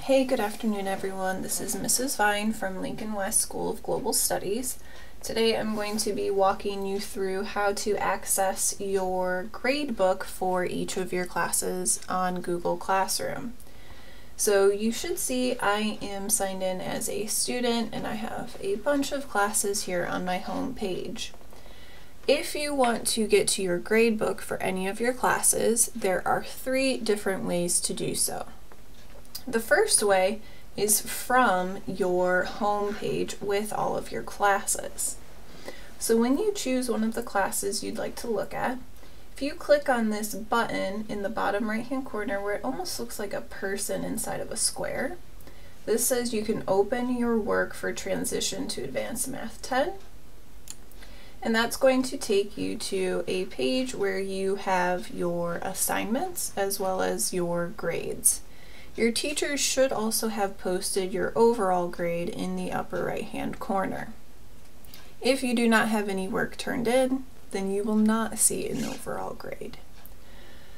Hey, good afternoon everyone. This is Mrs. Vine from Lincoln West School of Global Studies. Today I'm going to be walking you through how to access your gradebook for each of your classes on Google Classroom. So you should see I am signed in as a student and I have a bunch of classes here on my home page. If you want to get to your gradebook for any of your classes, there are 3 different ways to do so. The first way is from your home page with all of your classes. So when you choose one of the classes you'd like to look at, if you click on this button in the bottom right hand corner where it almost looks like a person inside of a square, this says you can open your work for Transition to Advanced Math 10. And that's going to take you to a page where you have your assignments as well as your grades. Your teachers should also have posted your overall grade in the upper right hand corner. If you do not have any work turned in, then you will not see an overall grade.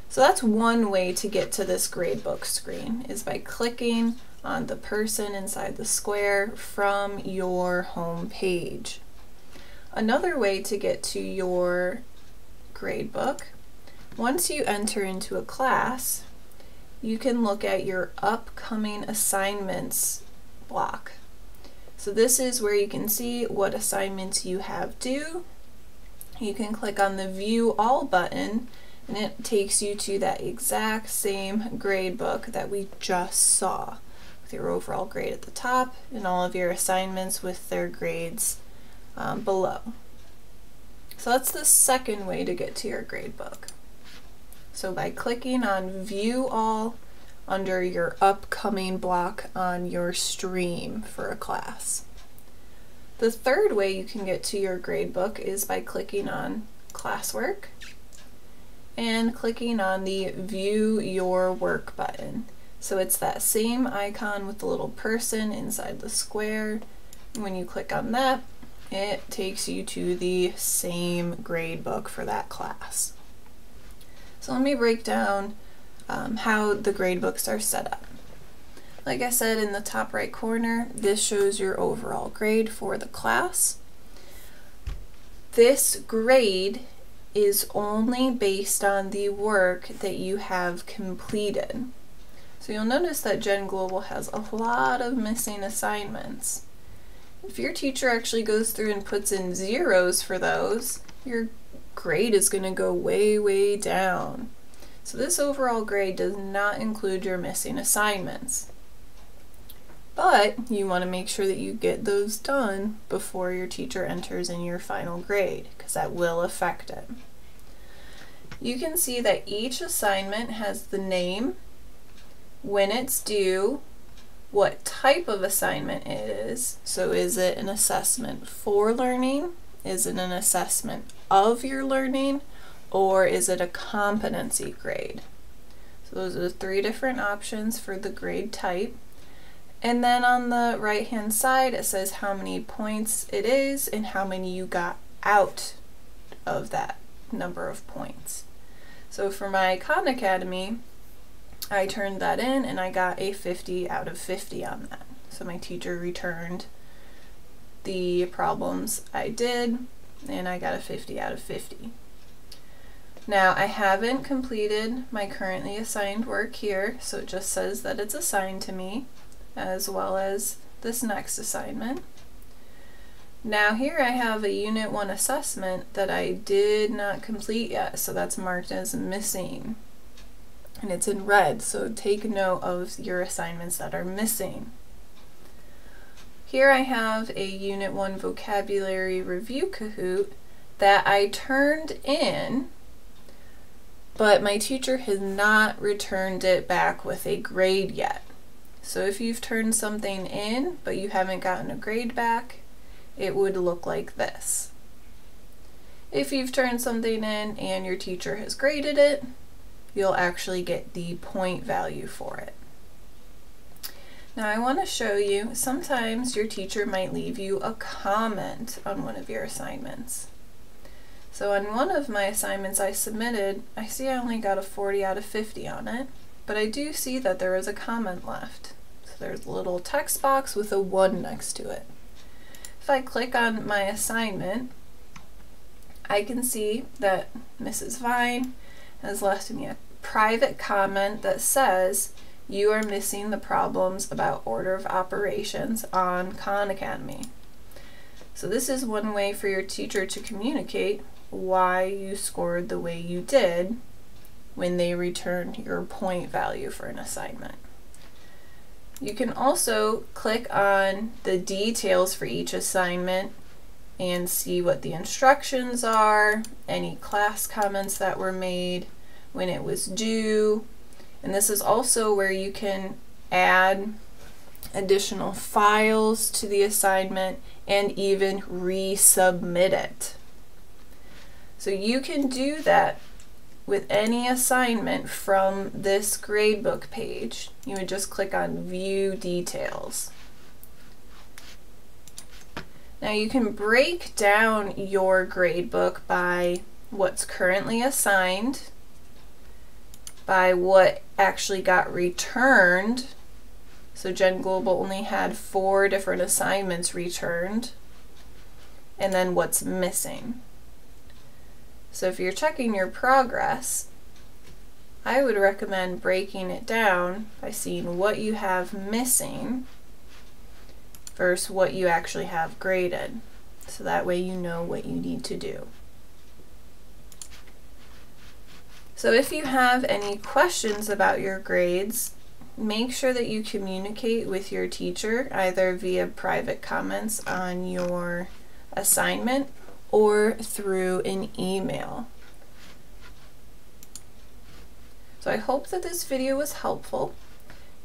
So that's one way to get to this gradebook screen, is by clicking on the person inside the square from your home page. Another way to get to your gradebook, once you enter into a class, you can look at your upcoming assignments block. So this is where you can see what assignments you have due. You can click on the View All button and it takes you to that exact same gradebook that we just saw, with your overall grade at the top and all of your assignments with their grades below. So that's the second way to get to your gradebook. So by clicking on View All under your upcoming block on your stream for a class. The third way you can get to your gradebook is by clicking on Classwork and clicking on the View Your Work button. So it's that same icon with the little person inside the square. When you click on that, it takes you to the same gradebook for that class. So let me break down how the gradebooks are set up. Like I said, in the top right corner, this shows your overall grade for the class. This grade is only based on the work that you have completed. So you'll notice that Gen Global has a lot of missing assignments. If your teacher actually goes through and puts in zeros for those, your grade is going to go way, way down. So this overall grade does not include your missing assignments. But you want to make sure that you get those done before your teacher enters in your final grade, because that will affect it. You can see that each assignment has the name, when it's due, what type of assignment it is. So is it an assessment for learning? Is it an assessment of your learning? Or is it a competency grade? So those are the 3 different options for the grade type. And then on the right hand side it says how many points it is and how many you got out of that number of points. So for my Khan Academy, I turned that in and I got a 50 out of 50 on that. So my teacher returned the problems I did and I got a 50 out of 50. Now I haven't completed my currently assigned work here, so it just says that it's assigned to me, as well as this next assignment. Now here I have a Unit 1 assessment that I did not complete yet, so that's marked as missing. And it's in red, so take note of your assignments that are missing. Here I have a Unit 1 vocabulary review Kahoot that I turned in, but my teacher has not returned it back with a grade yet. So if you've turned something in but you haven't gotten a grade back, it would look like this. If you've turned something in and your teacher has graded it, you'll actually get the point value for it. Now I want to show you, sometimes your teacher might leave you a comment on one of your assignments. So on one of my assignments I submitted, I see I only got a 40 out of 50 on it, but I do see that there is a comment left. So There's a little text box with a 1 next to it. If I click on my assignment, I can see that Mrs. Vine has left me a private comment that says, "You are missing the problems about order of operations on Khan Academy." So this is one way for your teacher to communicate why you scored the way you did when they return your point value for an assignment. You can also click on the details for each assignment and see what the instructions are, any class comments that were made, when it was due, and this is also where you can add additional files to the assignment and even resubmit it. So you can do that with any assignment from this gradebook page. You would just click on View Details. Now you can break down your gradebook by what's currently assigned, by what actually got returned. So Gen Global only had 4 different assignments returned, and then what's missing. So if you're checking your progress, I would recommend breaking it down by seeing what you have missing versus what you actually have graded. So that way you know what you need to do. So if you have any questions about your grades, make sure that you communicate with your teacher either via private comments on your assignment or through an email. So I hope that this video was helpful.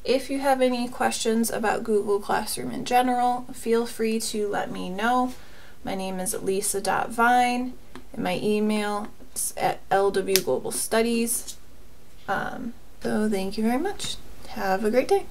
If you have any questions about Google Classroom in general, feel free to let me know. My name is Lisa.Vine and my email is at LW Global Studies. So thank you very much. Have a great day.